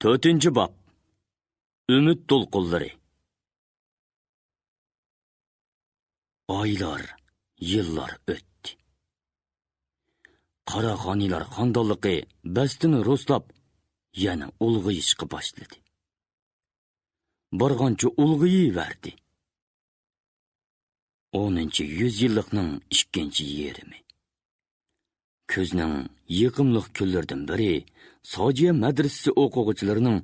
4. bob. Umid to'lqinlari. Oylar, yillar o'tdi. Qora xoniylar xandonligi bastini ro'slab, yana ulg'ayishga boshladi. Borgancha ulg'ayiverdi. 10-yüzyillikning 2-yerimi. Kuzning yiqimliq kunlaridan biri Sojiya madrasasi o'quvchilarining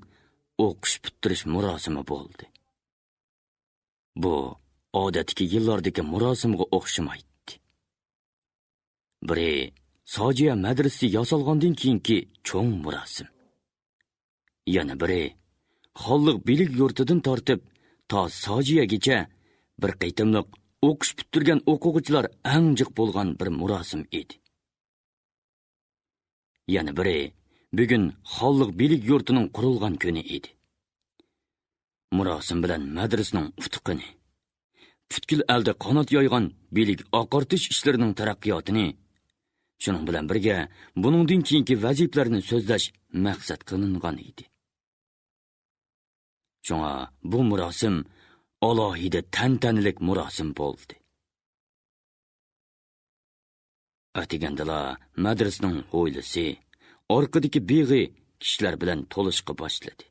o'qish bitirish murosimi bo'ldi. Bu odatdagi yillardagi murosimga o'xshamaydi. Biri Sojiya madrasasi yasalgandan keyingi cho'ng murosim. Yana biri xalq bilik yurtidan tortib to Sojiyagacha bir qaytimliq o'qish bitirgan o'quvchilar anjiq bo'lgan bir murosim edi. Yana biri bugun xalq bilik yurtining qurilgan kuni edi. Murosim bilan madrasaning uftiqini, butkul elda qanot yoygan bilik oqartish ishlarining taraqqiyotini, shuning bilan birga buningdan keyingi vazifalarni so'zlash maqsad qilingan edi. Shunga bu murosim alohida tantanalik murosim bo'ldi. Atigandala madrasaning hovlisi orqadagi beg'i kishilar bilan to'lishqa boshladi.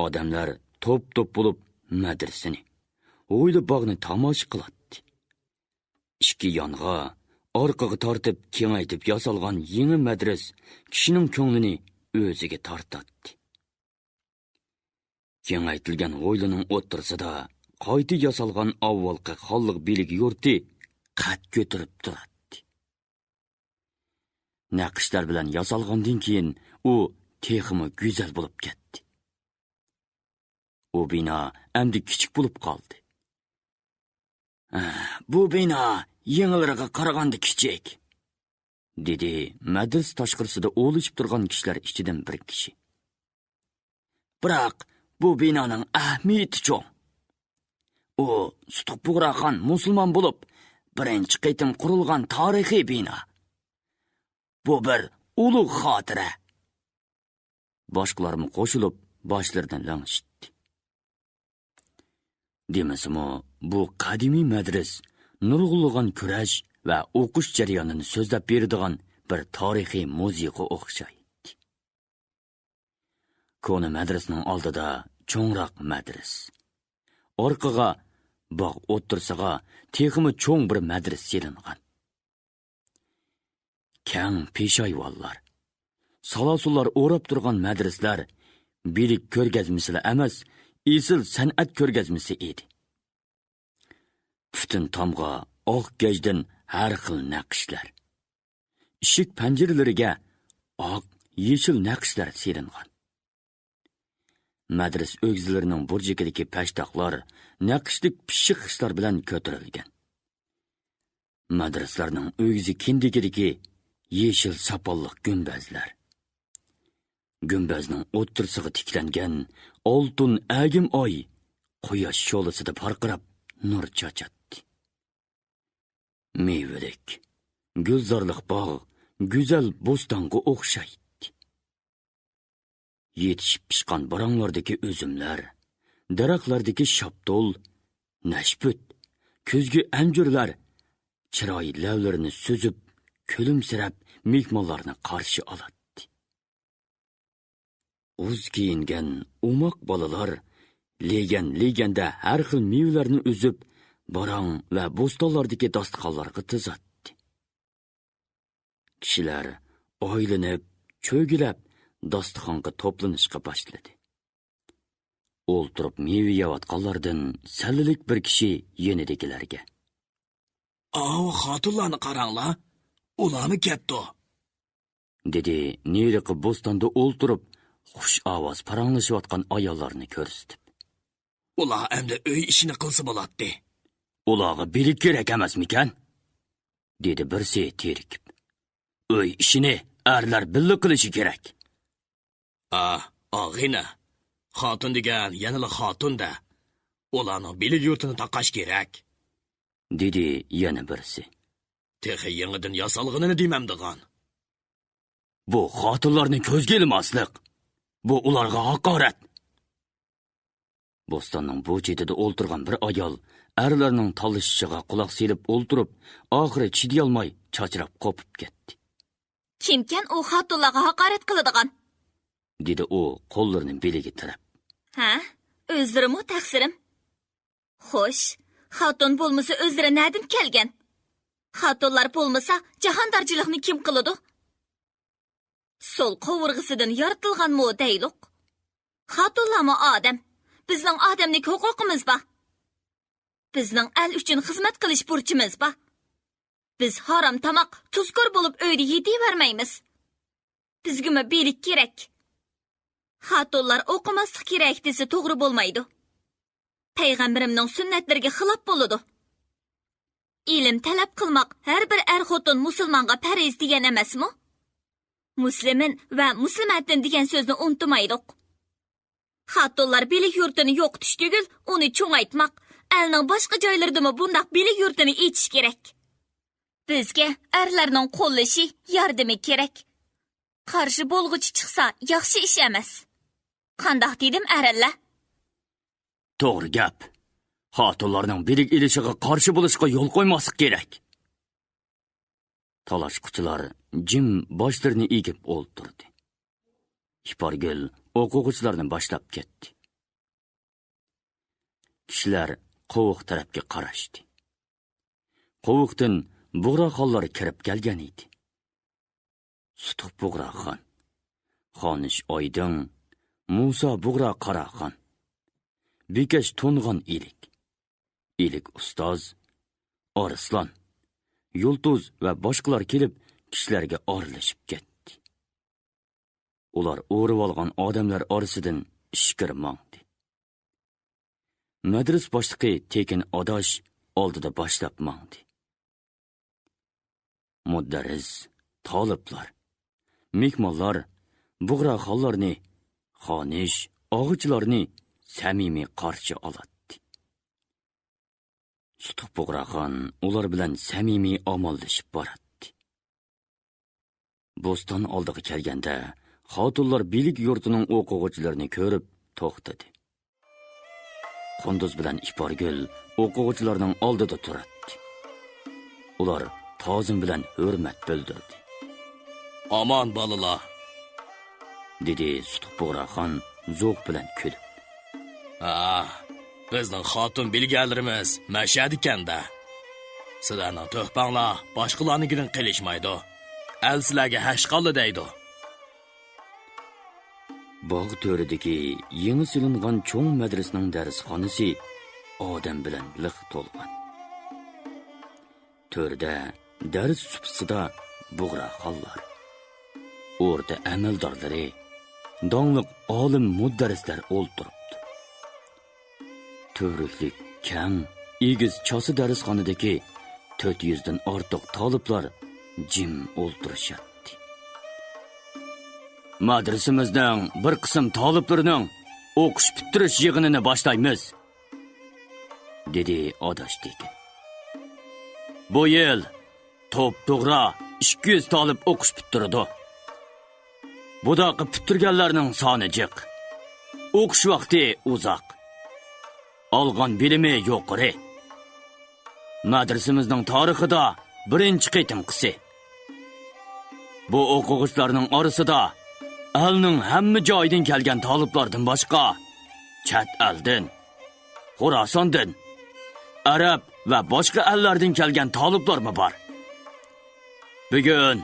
Odamlar to'p-to'p bo'lib madrasani, hovli bog'ni tomosha qiladi. Ikki yonga, orqaga tortib kengaytib yasalgan yangi madras kishining ko'nglini o'ziga tortadi. Kengaytilgan hovlining o'ttirsida qayta yasalgan avvalgi xalq bilik yurti qad ko'tarib turadi. Naqshlar bilan yasalgandan keyin u texmi go'zal bo'lib ketdi. U bino endi kichik bo'lib qoldi. Bu bino yengilroqqa qaraganda kichik, dedi madras tashqarisida o'lishib turgan kishilar ichidan bir kishi. Biroq bu binoning ahamiyati cho'ng. U Sutuqbuğraxon musulmon bo'lib, birinchi qaytim qurilgan tarixiy bino. Bu bir ulug' xotira. Boshqalarmi qo'shilib boshlaridan lang'ishdi. Demasimi, bu qadimiy madras nurg'ulg'an kurash va o'qish jarayonini so'zlab beradigan bir tarixiy musiqa o'xshaydi. Kona madrasning oldida cho'ngroq madras. Orqaga bog' o'ttirsaga texmi cho'ng bir madras selingan. Kang peshayvonlar, salasullar o'rab turgan madraslar bilik ko'rgazmasi emas, esil san'at ko'rgazmasi edi. Butun tomga oq gajdan har xil naqshlar. Ishik panjaralariga oq, yeshil naqshlar selingan. Madras o'g'zilarining burjikidagi pashtoqlar naqshlik pishiq hislar bilan ko'tarilgan. Madraslarning o'g'zi kindigidagi yeshil sapolliq gumbazlar. Gumbazning o'ttirsig'i tiklangan oltin agim oy quyosh sho'lisida parqirab nur chachadi. Mevalik, gulzorliq bog' go'zal bo'stonga o'xshaydi. Yetishib pishgan baranglardagi o'zimlar, daraxtlardagi shaptol, nashput, ko'zgi anjurlar chiroy lavlarini so'zib, kulimsirab mehmonlarni qarshi oladi. O'z kiyingan umoq bolalar leganda har xil mevalarni uzib, barang va bo'stonlardagi dasturxonlarga tizatdi. Kishilar oylanib, cho'gilab dasturxonga to'planishga boshladi. O'ltirib meva yeyotganlardan sallilik bir kishi yenidagilarga: xotinlarni qaranglar, ularni ketdi, dedi neriqi bo'stonda o'ltirib xush ovoz paranglashayotgan ayollarni ko'rsatib. Ular endi uy ishini qilsa bo'ladi. Ularga bilik kerak emasmikan? Dedi birsi terikib. Uy ishini erlar birga qilishi kerak. Og'ina, xotin degan yanala xotin-da. Ularning bilik yurtini taqash kerak, dedi yana birsi. Texi yangidan yasalg'inini demamdigan. Bu xotinlarni ko'zga ilmaslik. Bu ularga haqorat. Bo'stonning bu chetida o'ltirgan bir ayol erlarning talashishiga quloq selib o'ltirib, oxiri chidayolmay chachrab qopib ketdi. Kimkan u xotinlarga haqorat qiladigan? Dedi u qo'llarini beliga tirab. Ha? O'zlarimmi taqsirim? Xo'sh, xotin bo'lmasa o'zlari nadim kelgan? Xotinlar bo'lmasa jahondarchilikni kim qiladi? Sol qovurg'isidan yoritilganmi deylik? Xotinlarmi odam? Bizning odamlik huquqimiz bor. Bizning el uchun xizmat qilish burchimiz bor. Biz harom tamoq, tuzkor bo'lib uyda yeyvermaymiz. Bizga belik kerak. Xotinlar o'qimaslik kerak desa to'g'ri bo'lmaydi. Payg'ambarimning sunnatlariga xilof bo'ladi. Ilm talab qilmoq har bir xotin musulmonga farz degan emasmi? Muslimin va muslimatin degan so'zni unutmaylik. Xotinlar belik yurtini yo'qotish tugul, uni cho'ngaytmoq, elning boshqa joylaridami bundoq belik yurtini echish kerak. Bizga erlarning qo'llashi, yordami kerak. Qarshi bo'lg'uchi chiqsa, yaxshi ish emas. Qandoq dedim aralla? To'g'ri gap. Xotinlarning belik ilishiga qarshi bo'lishga yo'l qo'ymaslik kerak. Talashquchilar jim boshlarini egib o'ltirdi. Iporgul o'quvchilarni boshlab ketdi. Kishilar qovuq tarafga qarashdi. Qovuqdan bug'roqxonlar kirib kelgan edi. Sutuq bug'roqxon, Xonish Oydin, Musa bug'ra Qaraxon, Bekash to'ng'on Ilik ustoz, Arslan, Yulduz va boshqalar kelib kishilarga oralashib ketdi. Ular o'rib olgan odamlar orasidan ishkir mangdi. Madras boshlig'i Tekin Odosh oldida boshlab mangdi. Muddaris, toliblar, mehmonlar bug'roqxonlarni, xonish, og'ichlarni samimiy qarshi oladi. Sutuq bug'roqxon ular bilan samimiy omonlashib boradi. Bo'ston oldiga kelganda xotinlar belik yurtining o'quvchilarini ko'rib to'xtadi. Qunduz bilan Iporgul o'quvchilarning oldida turadi. Ular tozim bilan hurmat bildirdi. Aman balalar, dedi Sutuq bug'roqxon zo'q bilan kulib. bizning xotin bilganlarimiz mashhad ekanda. Sizlarning to'hpanglar boshqalarnikidan qilishmaydi. El sizlarga hashqalli deydi. Bog' to'ridagi yangi silingan cho'ng madrasning darsxonasi odam bilan liq to'lgan. To'rda dars supsida bug'roqxonlar, o'rta amaldorlari, donliq olim muddarislar o'ltiribdi. To'vriklik kang, egiz chosi darsxonadagi 400 dan ortiq taliblar jim o'ltirishadi. Madrasamizning bir qism taliblarining o'qish bitirish yig'inini boshlaymiz, dedi Odosh Tekin. Bu yil to'g'ri 200 talib o'qish bitirdi. Budaqa bitirganlarning soni jiq. O'qish vaqti uzoq. Olgan bilimi yuqori. Madrasamizning tarixida birinchi qitimqisi. Bu o'quvchilarning orasida elning hamma joyidan kelgan taliblardan boshqa chet eldan, Xorasondan, Arab va boshqa ellardan kelgan taliblarmi bor? Bugun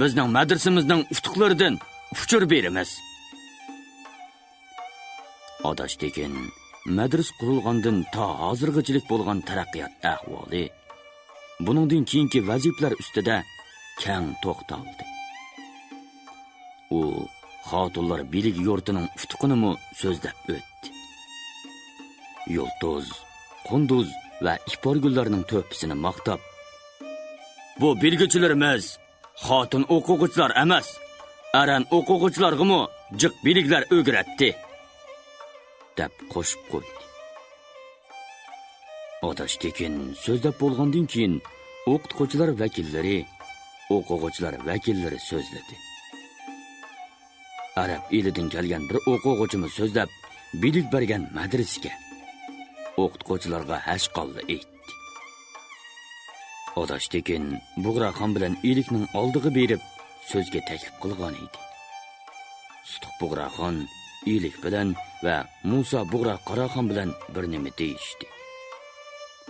bizning madrasamizning ustuqlaridan uchur beramiz. Odosh Tekin madras qurilgandan to hozirgachilik bo'lgan taraqqiyot ahvoli, buningdan keyingi vazifalar ustida keng to'xtaldi. U xotinlar belik yurtining ustuqini so'zlab o'tdi. Yulduz, Qunduz va Iporgullarning to'pisini maqtab, bu bilgichilarimiz xotin o'quvchilar emas, aran o'quvchilarga jiq biliklar o'g'ratdi, deb qo'shib qo'ydi. Odosh Tekin so'zlab bo'lgandan keyin o'qituvchilar vakillari, o'quvchilar vakillari so'zladi. arab elidan kelgan bir o'quvchimiz so'zlab bilik bergan madrasaga o'qituvchilarga hashqolli aytdi. Odash tekin Bug'raxon bilan ilikning oldiga berib so'zga taklif qilgan edi. Sutuq Bug'raxon ilik bilan va Musa Bug'ra Qaraxon bilan bir nima deyishdi.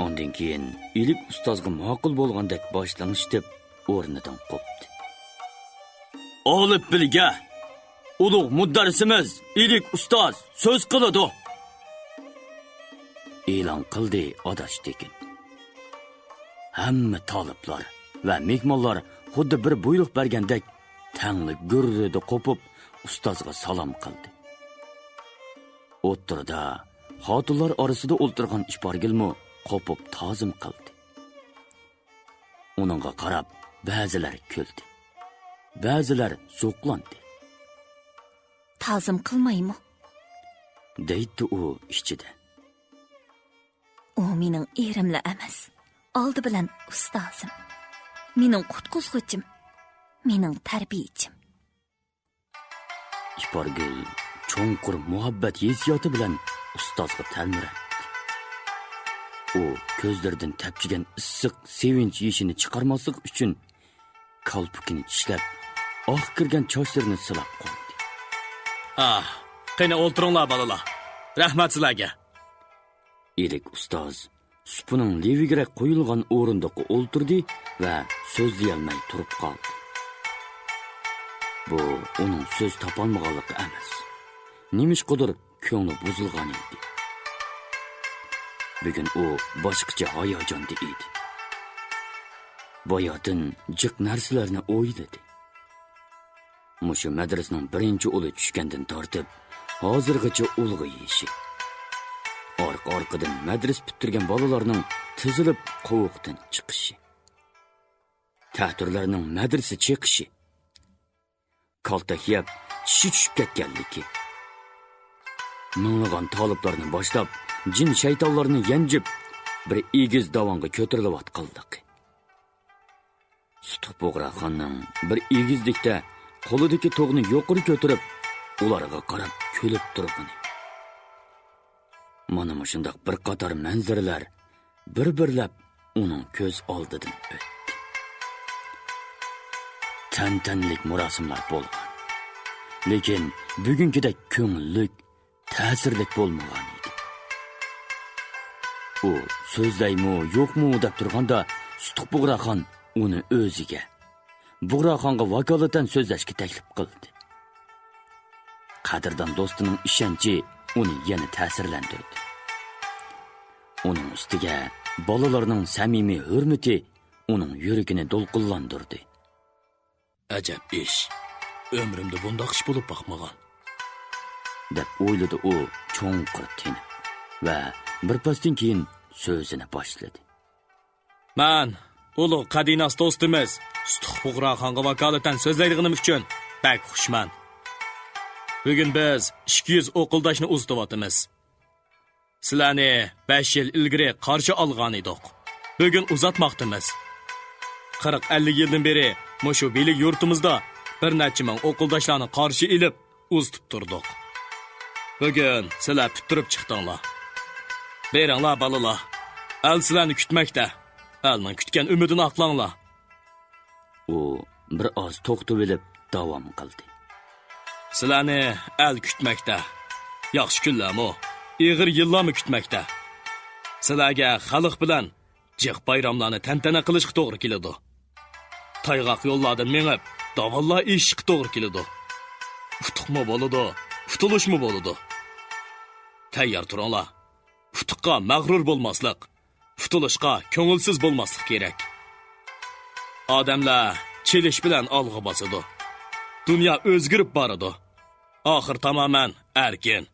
Ondan keyin ilik ustozga ma'qul bo'lgandek boshlanishdi, o'rnidan qopdi. Olib bilga ulug' muddarisimiz ilik ustoz so'z qiladi. E'lon qildi Odash tekin. Hamma taliblar va mehmonlar xuddi bir buyruq bergandek tangli gurrida qopib ustozga salom qildi. O'ttirda xotinlar orasida o'ltirgan Ishpargilmi qopib ta'zim qildi. Uningga qarab ba'zilar kuldi, ba'zilar zo'qlandi. Ta'zim qilmaymi? Deydi u ichida. U mening erimla emas, oldi bilan ustozim. Mening qutquzg'uchim, mening tarbiyachim. Ishpargil cho'nqur muhabbat hissiyoti bilan ustozga talmiradi. U ko'zlaridan tapchigan issiq sevinch yeshini chiqarmaslik uchun kalpukini tishlab, oq kirgan sochlarini silab qo'ydi. Qani o'ltiringlar bolalar. Rahmat sizlarga. Ilik ustoz supuning leviga qo'yilgan o'rindiqqa o'ltirdi va so'zlayolmay turib qoldi. Bu uning so'z topolmaganligi emas. Nimishqadir ko'ngli buzilgan edi. Bugun u boshqacha hayajonda edi. Boyatin jiq narsalarni o'yladi. Mushu madrasaning birinchi o'li tushgandan tortib, hozirgacha ulg'ayishi. Orqa-orqadan madras bitirgan bolalarning tizilib qovuqdan chiqishi. Tahturlarning madrasa chiqishi. Kaltakyab tishi tushib ketganligi. Minglagan taliblarni boshlab, jin shaytonlarni yanjib, bir egiz davonga ko'tarilayotganlik. Sutuq Bug'raxonning bir egizlikda qo'lidagi to'g'ni yuqori ko'tarib, ularga qarab kulib turgani. Mana shundoq bir qator manzaralar bir-birlab uning ko'z oldidan o'tdi. Tantanlik murosimlar bo'lgan. Lekin bugünkidek ko'ngillik, ta'sirlik bo'lmagan edi. U so'zlaymi, yo'qmi deb turganda Sutuq Bug'raxon uni o'ziga, Bug'raxonga vakolatan so'zlashga taklif qildi. Qadrdon do'stining ishonchi uni yana ta'sirlantirdi. Uning ustiga bolalarning samimiy hurmati uning yuragini to'lqinlantirdi. Ajab ish. Ömrümde bundoq ish bo'lib boqmagan. deb o'yladi u cho'nqir tinib va birpasdan keyin so'zini boshladi. Men ulug' qadinas do'stimiz Sutuq Bug'raxonga vakolatan so'zlaydiganim uchun bak xushman. Bugun biz 200 o'qildoshni uzatyapmiz. Sizlarni 5 yil ilgari qarshi olgan edik. Bugun uzatmoqdamiz. 40-50 yildan beri mushu bilik yurtimizda bir necha ming o'qildoshlarni qarshi ilib uzatib turdik. Bugun sizlar bitirib chiqdinglar. Beringlar balalar. El sizlarni kutmoqda. Elning kutgan umidini aqlanglar. U bir oz to'xtab olib davom qildi. Sizlarni el kutmoqda. Yaxshi kunlarmi, ig'ir yillarmi kutmoqda. Sizlarga xalq bilan jiq bayramlarni tantana qilishga to'g'ri keladi. Tayg'oq yo'llardan mengib, davollar eshishga to'g'ri keladi. Futuqmi bo'ladi, futulishmi bo'ladi. Tayyor turinglar. Futuqqa mag'rur bo'lmaslik, futulishga ko'ngilsiz bo'lmaslik kerak. Odamlar chelish bilan olg'a bosadi. Dunyo o'zgarib boradi. Oxir tamoman erkin,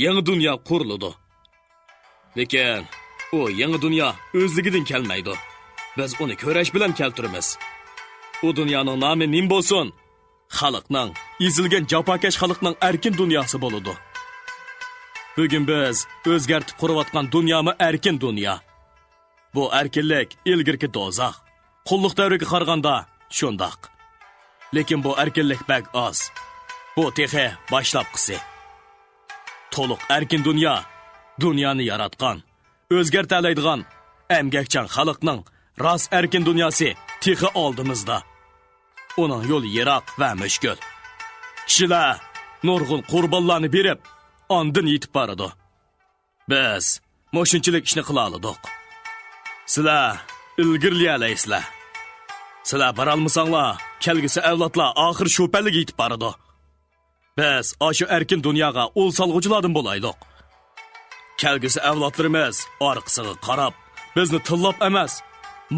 yangi dunyo quriladi. Lekin u yangi dunyo o'zligidan kelmaydi. Biz uni ko'rash bilan keltiramiz. U dunyoning nomi nim bo'lsin? Xalqning, ezilgan jafokash xalqning erkin dunyosi bo'ladi. Bugun biz o'zgartib qurayotgan dunyomi erkin dunyo. Bu erkinlik ilgirki do'zax. Qulluq davriga qaraganda shundoq. Lekin bu erkinlik bak oz. bu texi başlapqısı. To'liq erkin dunyo, dunyoni yaratgan, o'zgartiradigan emgakchan xalqning rost erkin dunyosi texi oldimizda. Uning yo'li yiroq va mushkul. Kishilar nurg'un qurbonlarni berib, ondan yetib boradi. Biz mo'shunchilik ishni qila oldik. Sizlar ilgirlayalaysizlar. Sizlar borolmasanglar, kelgusi avlodlar oxir shu pallaga yetib boradi. Biz oshu erkin dunyoga ul solg'uchilardan bo'laylik. Kelgusi avlodlarimiz orqasiga qarab, bizni tillab emas,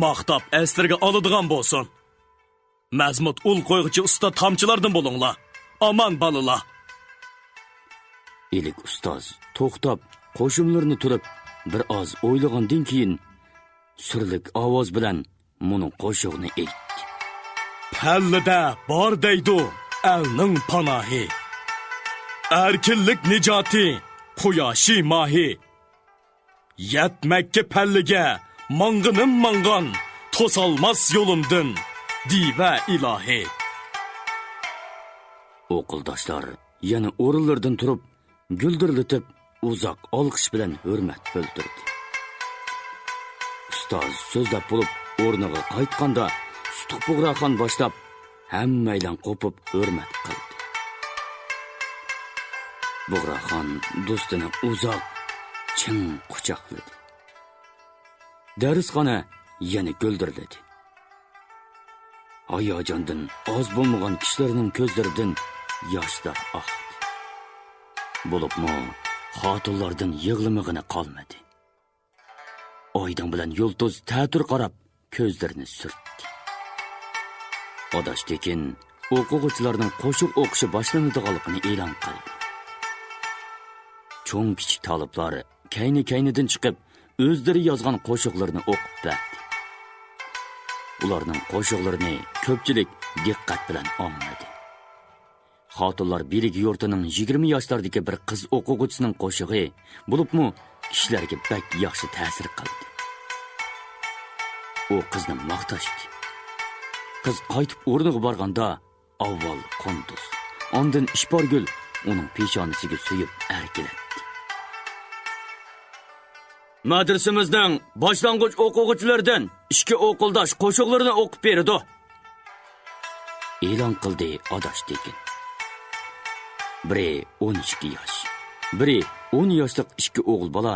maqtab astirga oladigan bo'lsin. Mazmut ul qo'yg'ichi usta tomchilardan bo'linglar. Aman balalar. Ilik ustoz to'xtab, qo'shimlarni turib, bir oz o'ylagandan keyin surlik ovoz bilan muning qo'shig'ini aytdi. Pallada bor deydi elning panohi. Erkinlik nijoti, quyoshi mahi. Yetmakka pallaga mang'inim mangan, to'solmas yo'limdin, diva ilohi. O'qildoshlar yana o'rinlardan turib, guldirlatib, uzoq olqish bilan hurmat bildirdi. Ustoz so'zlab bo'lib o'rniga qaytganda, Sutuq Bug'roxon boshlab hammaydan qo'pib hurmat qildi. Bug'roxon do'stini uzoq chin quchoqladi. Darsxona yana guldirladi. Hayajondan oz bo'lmagan kishilarning ko'zlaridan yoshlar oqdi. Bo'libmi, xotinlardan yig'lamig'ini qolmadi. Oydan bilan yulduz ta'tir qarab ko'zlarini surtdi. Odash Tekin o'quvchilarning qo'shiq o'qishi boshlanadiganligini e'lon qildi. Cho'ng kichik taliblar kayni-kaynidan chiqib, o'zlari yozgan qo'shiqlarni o'qib berdi. Ularning qo'shiqlarini ko'pchilik diqqat bilan angladi. Xotinlar bilik yurtining 20 yoshlardagi bir qiz o'quvchisining qo'shig'i bo'libmi, kishilarga bak yaxshi ta'sir qildi. U qizni maqtashdi. Qiz qaytib o'rniga borganda avval Qunduz, ondan Ishborgul uning peshonasiga suyib erkalatdi. Madrasamizning boshlang'ich o'quvchilaridan 2 o'qildosh qo'shiqlarini o'qib berdi. E'lon qildi Odash Tekin. Biri 12 yosh, biri 10 yoshlik 2 o'g'il bola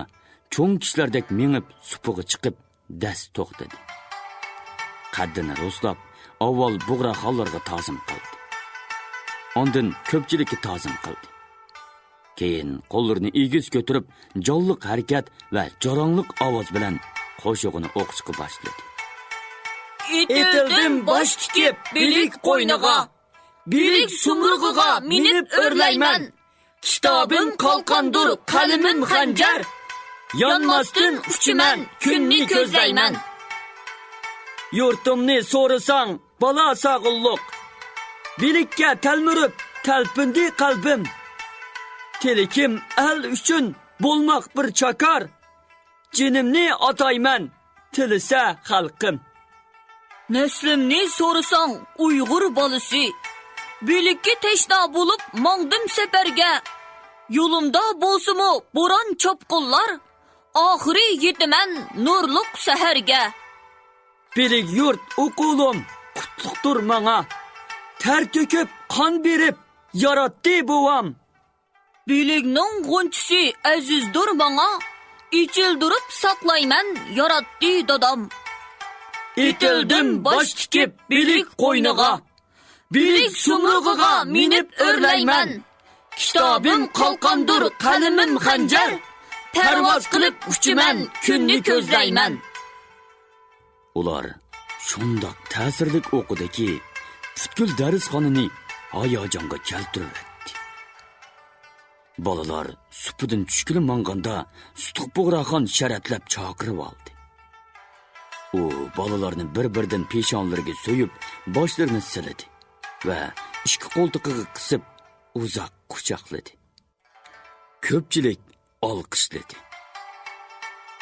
cho'ng kishilardek mengib supug'i chiqib dast to'xtadi. Qaddini ro'slab, avval Bug'roxonlarga ta'zim qildi. Ondan ko'pchilikka ta'zim qildi. Keyin qo'llarini egiz ko'tarib, jonliq harakat va joronliq ovoz bilan qo'shig'ini o'qishga boshladi. Etildim bosh tikib bilik qo'yniga, bilik sumrug'iga minib o'rlayman. Kitobim qalqondur, qalimim xanjar, yonmasdan uchiman, kunni ko'zlayman. Yurtimni so'rasang, bala sog'illiq. Bilikka talmurib, talpindi qalbim. Telikim el uchun bo'lmoq bir chakar. Jinimni atayman, tilisa xalqim. Neslimni so'rasang, Uyg'ur bolasi. Bilikka teshna bo'lib, mongdim safarga. Yo'limda bo'lsimi bo'ron chopqinlar, oxiri yetiman nurliq saharga. Bilik yurt o'qulim, qutluktur manga. Ter to'kib, qon berib, yaratdi buvam. Bilikning g'unchisi azizdir manga, ichildirib saqlayman yaratdi dadam. Etildim bosh tikib bilik qo'yniga, bilik sumrug'iga minib o'rlayman. Kitobim qalqondur, qalimim xanjar, parvoz qilib uchiman, kunni ko'zlayman. Ular shundoq ta'sirlik o'qidiki, butkul darsxonani hayajonga keltirdi. Bolalar supidan tushkili manganda Sutuq Bug'roxon sharatlab chaqirib oldi. U bolalarni bir-birdan peshonlariga so'yib, boshlarini siladi va ikki qo'ltig'iga qisib uzoq quchoqladi. Ko'pchilik olqishladi.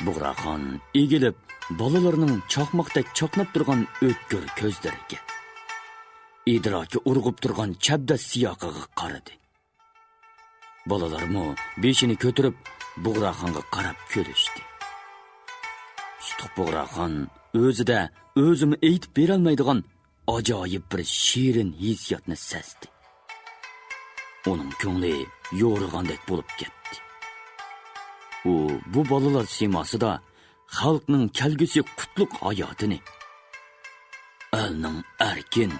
Bug'roxon egilib, bolalarning chaqmoqdek chaqnab turgan o'tkir ko'zlariga, idroki urg'ib turgan chabda siyoqiga qaradi. Bolalarmi beshini ko'tarib Bug'roxonga qarab kulishdi. Ustuq Bug'roxon o'zida o'zini aytib berolmaydigan ajoyib bir shirin hissiyotni sezdi. Uning ko'ngli yo'rig'andek bo'lib ketdi. U bu bolalar simasida xalqning kelgusi qutlug' hayotini, elning erkin,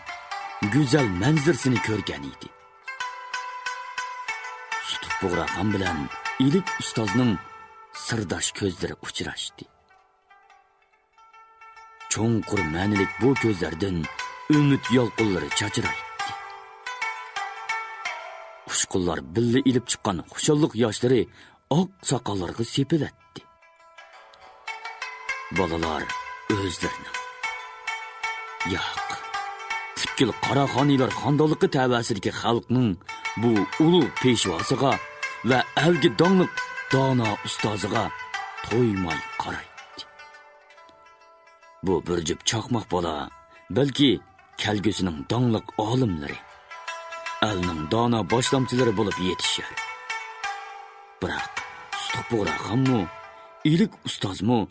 go'zal manzirsini ko'rgan edi. Ustuq Bug'roxon bilan ilik ustozning sirdosh ko'zlari uchrashdi. Cho'nqur ma'nilik bu ko'zlardan umid yolqinlari chachiraydi. Xushqullar billa ilib chiqqan xushalliq yoshlari oq soqollarga sepilatdi. Bolalar o'zlarini yo'q, butkul Qaraxoniylar xondonligi tavasidagi xalqning bu ulug' peshvosiga va algi donliq dono ustoziga to'ymay qaraydi. Bu bir jup chaqmoq bola, balki kelgusining donliq olimlari, elning dono boshlamchilari bo'lib yetishar. Biroq Ustuq Bug'roxonmi, ilik ustozmi,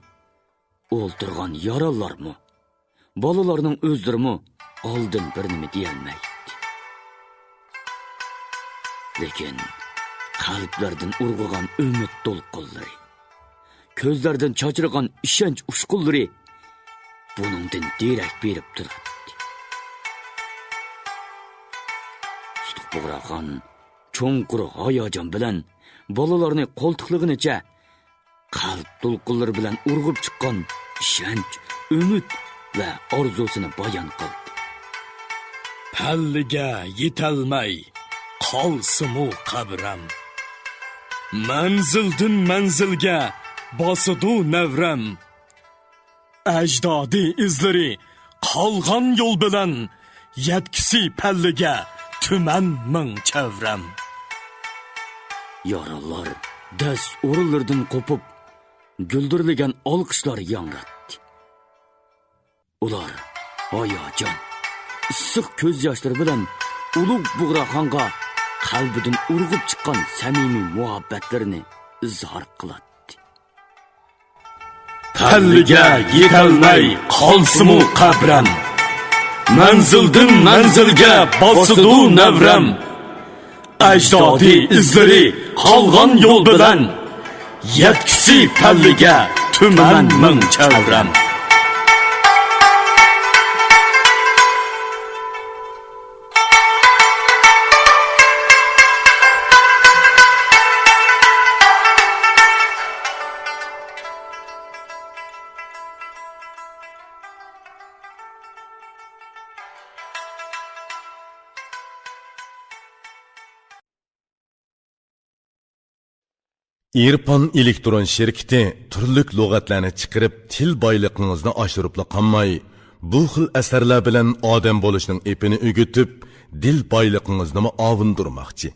o'ltirgan yarallarmi, bolalarning o'zlarimi oldin bir nima deyolmaydi. Lekin qalblardan urg'ugan umid to'lqinlari, ko'zlardan chochirgan ishonch ushqunlari buningdan derak berib turadi. Ustuq Bug'roxon cho'nqur hayajon bilan bolalarni qo'ltiqlig'icha qalb to'lqinlari bilan urg'ib chiqqan ishonch, umid va orzusini bayon qildi. Palliga yetolmay qolsimu qabram. Manzildan manzilga bosidu navram. Ajdodi izlari qolgan yo'l bilan yetkisi palliga tuman ming chavram. Yaralar dast o'rinlardan qo'pib, guldirlagan olqishlar yangratdi. Ular hayajon, issiq ko'z yoshlari bilan ulug' Bug'roxonga qalbidan urg'ib chiqqan samimiy muhabbatlarini izhor qiladi. Palliga yetolmay qolsimu qabram. Manzildan manzilga bosidu navram. Ajdodi izlari qolgan yo'l bilan yetkisi palliga tuman ming chavram. İrpon elektron şirketi turlik lug'atlarni chiqarib til boyligingizni oshirib qolmay, bu xil asarlar bilan odam bo'lishning epini o'gitib, dil boyligingizni ovundirmoqchi.